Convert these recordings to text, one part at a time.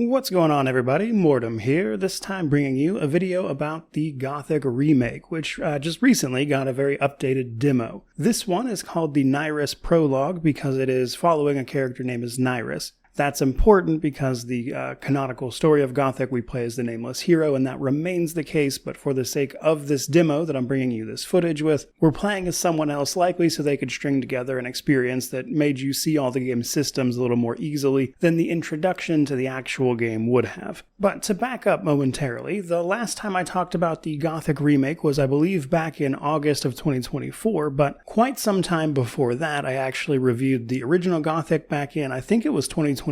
What's going on, everybody? Mortem here, this time bringing you a video about the Gothic Remake, which just recently got a very updated demo. This one is called the Nyrus Prologue because it is following a character named as Nyrus. That's important because the canonical story of Gothic we play as the nameless hero, and that remains the case, but for the sake of this demo that I'm bringing you this footage with, we're playing as someone else likely so they could string together an experience that made you see all the game's systems a little more easily than the introduction to the actual game would have. But to back up momentarily, the last time I talked about the Gothic Remake was, I believe, back in August of 2024, but quite some time before that I actually reviewed the original Gothic back in, I think it was 2022,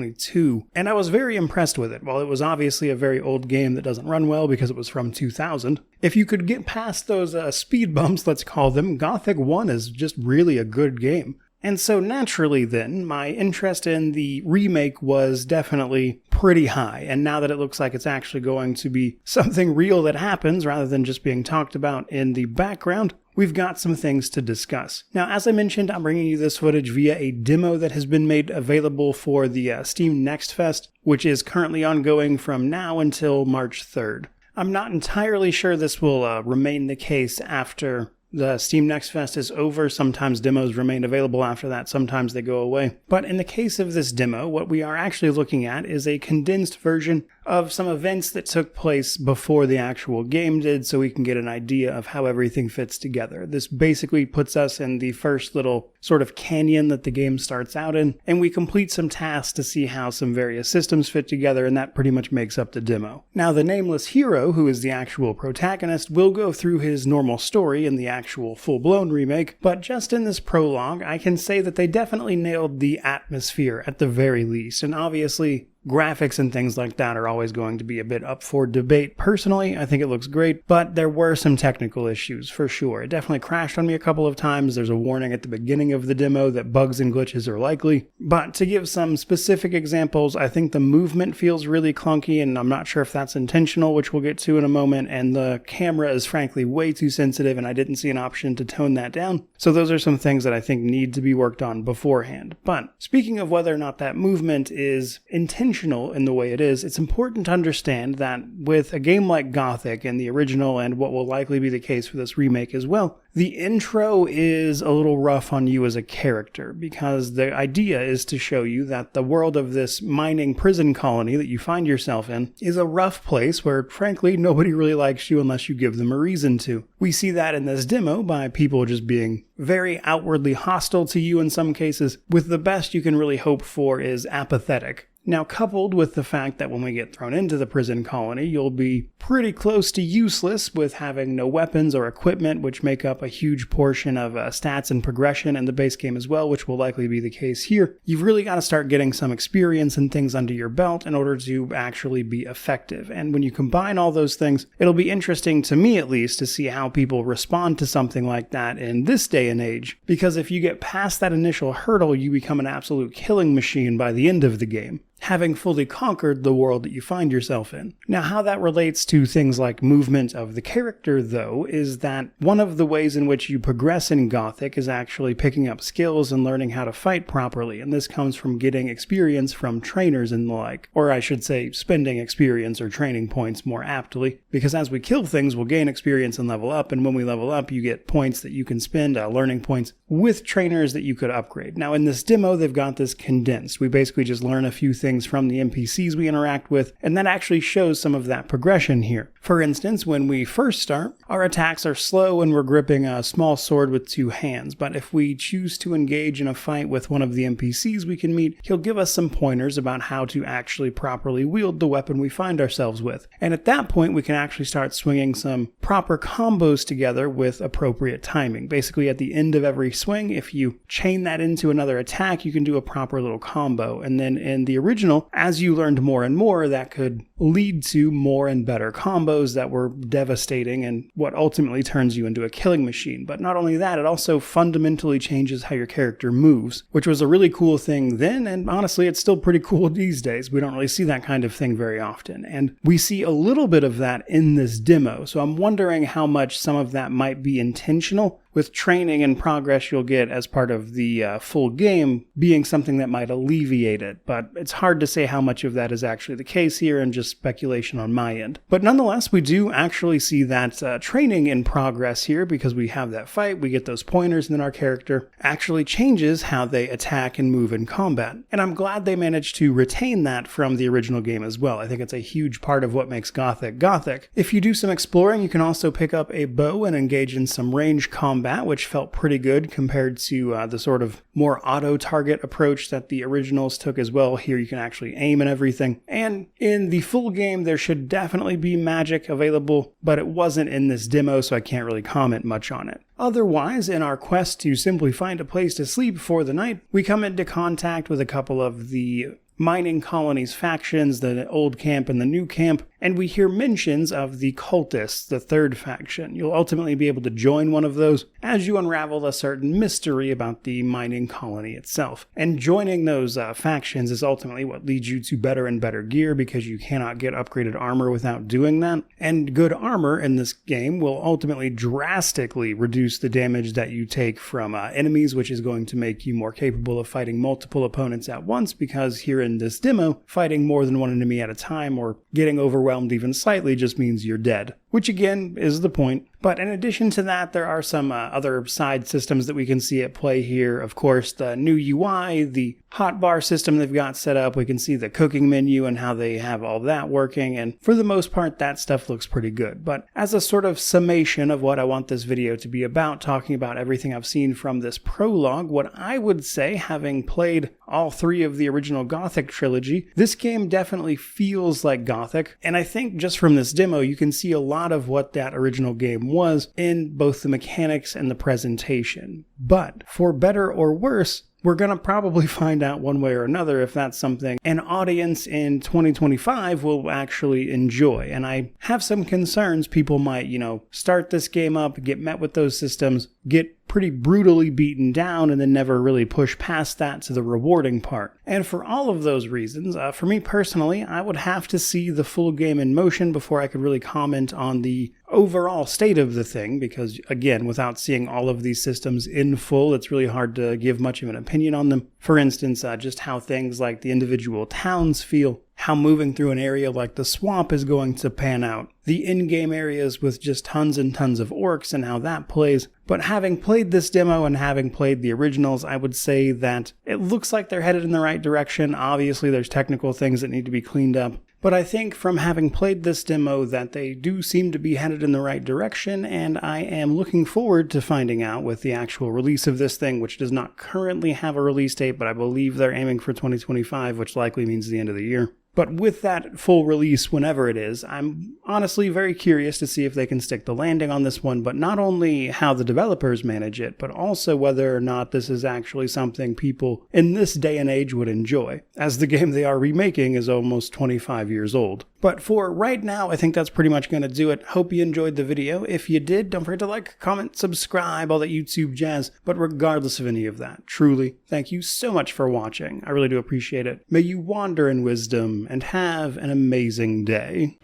and I was very impressed with it. While it was obviously a very old game that doesn't run well because it was from 2000, if you could get past those speed bumps, let's call them, Gothic 1 is just really a good game. And so naturally then, my interest in the remake was definitely pretty high, and now that it looks like it's actually going to be something real that happens rather than just being talked about in the background, we've got some things to discuss. Now, as I mentioned, I'm bringing you this footage via a demo that has been made available for the Steam Next Fest, which is currently ongoing from now until March 3rd. I'm not entirely sure this will remain the case after the Steam Next Fest is over. Sometimes demos remain available after that, sometimes they go away. But in the case of this demo, what we are actually looking at is a condensed version of some events that took place before the actual game did, so we can get an idea of how everything fits together. This basically puts us in the first little sort of canyon that the game starts out in, and we complete some tasks to see how some various systems fit together, and that pretty much makes up the demo. Now, the nameless hero, who is the actual protagonist, will go through his normal story in the actual full-blown remake, but just in this prologue, I can say that they definitely nailed the atmosphere at the very least, and obviously graphics and things like that are always going to be a bit up for debate. Personally, I think it looks great, but there were some technical issues for sure. It definitely crashed on me a couple of times. There's a warning at the beginning of the demo that bugs and glitches are likely. But to give some specific examples, I think the movement feels really clunky, and I'm not sure if that's intentional, which we'll get to in a moment, and the camera is frankly way too sensitive, and I didn't see an option to tone that down. So those are some things that I think need to be worked on beforehand. But speaking of whether or not that movement is intentional in the way it is, it's important to understand that with a game like Gothic and the original, and what will likely be the case for this remake as well, the intro is a little rough on you as a character, because the idea is to show you that the world of this mining prison colony that you find yourself in is a rough place where, frankly, nobody really likes you unless you give them a reason to. We see that in this demo by people just being very outwardly hostile to you in some cases, with the best you can really hope for is apathetic. Now, coupled with the fact that when we get thrown into the prison colony, you'll be pretty close to useless with having no weapons or equipment, which make up a huge portion of stats and progression in the base game as well, which will likely be the case here. You've really got to start getting some experience and things under your belt in order to actually be effective. And when you combine all those things, it'll be interesting, to me at least, to see how people respond to something like that in this day and age. Because if you get past that initial hurdle, you become an absolute killing machine by the end of the game, having fully conquered the world that you find yourself in. Now, how that relates to things like movement of the character, though, is that one of the ways in which you progress in Gothic is actually picking up skills and learning how to fight properly, and this comes from getting experience from trainers and the like, or I should say spending experience or training points more aptly, because as we kill things, we'll gain experience and level up, and when we level up, you get points that you can spend, learning points, with trainers that you could upgrade. Now, in this demo, they've got this condensed. We basically just learn a few things from the NPCs we interact with, and that actually shows some of that progression here. For instance, when we first start, our attacks are slow and we're gripping a small sword with two hands, but if we choose to engage in a fight with one of the NPCs we can meet, he'll give us some pointers about how to actually properly wield the weapon we find ourselves with. And at that point, we can actually start swinging some proper combos together with appropriate timing. Basically, at the end of every swing, if you chain that into another attack, you can do a proper little combo. And then in the original, as you learned more and more, that could lead to more and better combos that were devastating and what ultimately turns you into a killing machine. But not only that, it also fundamentally changes how your character moves, which was a really cool thing then, and honestly, it's still pretty cool these days. We don't really see that kind of thing very often, and we see a little bit of that in this demo, so I'm wondering how much some of that might be intentional, with training and progress you'll get as part of the full game being something that might alleviate it. But it's hard to say how much of that is actually the case here, and just speculation on my end. But nonetheless, we do actually see that training in progress here, because we have that fight, we get those pointers, and then our character actually changes how they attack and move in combat. And I'm glad they managed to retain that from the original game as well. I think it's a huge part of what makes Gothic Gothic. If you do some exploring, you can also pick up a bow and engage in some range combat, which felt pretty good compared to the sort of more auto-target approach that the originals took as well. Here you can actually aim and everything. And in the full game, there should definitely be magic available, but it wasn't in this demo, so I can't really comment much on it. Otherwise, in our quest to simply find a place to sleep for the night, we come into contact with a couple of the mining colonies factions, the old camp and the new camp, and we hear mentions of the cultists, the third faction. You'll ultimately be able to join one of those as you unravel a certain mystery about the mining colony itself. And joining those factions is ultimately what leads you to better and better gear, because you cannot get upgraded armor without doing that. And good armor in this game will ultimately drastically reduce the damage that you take from enemies, which is going to make you more capable of fighting multiple opponents at once, because here in this demo, fighting more than one enemy at a time or getting overwhelmed even slightly just means you're dead, which again is the point. But in addition to that, there are some other side systems that we can see at play here. Of course, the new UI, the hotbar system they've got set up. We can see the cooking menu and how they have all that working, and for the most part, that stuff looks pretty good. But as a sort of summation of what I want this video to be about, talking about everything I've seen from this prologue, what I would say, having played all three of the original Gothic trilogy, this game definitely feels like Gothic, and I think just from this demo, you can see a lot of what that original game was in both the mechanics and the presentation. But for better or worse, we're going to probably find out one way or another if that's something an audience in 2025 will actually enjoy. And I have some concerns people might, start this game up, get met with those systems, get pretty brutally beaten down, and then never really push past that to the rewarding part. And for all of those reasons, for me personally, I would have to see the full game in motion before I could really comment on the overall state of the thing, because again, without seeing all of these systems in full, it's really hard to give much of an opinion on them. For instance, just how things like the individual towns feel, how moving through an area like the swamp is going to pan out, the in-game areas with just tons and tons of orcs and how that plays. But having played this demo and having played the originals, I would say that it looks like they're headed in the right direction. Obviously, there's technical things that need to be cleaned up. But I think from having played this demo that they do seem to be headed in the right direction, and I am looking forward to finding out with the actual release of this thing, which does not currently have a release date, but I believe they're aiming for 2025, which likely means the end of the year. But with that full release, whenever it is, I'm honestly very curious to see if they can stick the landing on this one, but not only how the developers manage it, but also whether or not this is actually something people in this day and age would enjoy, as the game they are remaking is almost 25 years old. But for right now, I think that's pretty much going to do it. Hope you enjoyed the video. If you did, don't forget to like, comment, subscribe, all that YouTube jazz. But regardless of any of that, truly, thank you so much for watching. I really do appreciate it. May you wander in wisdom and have an amazing day.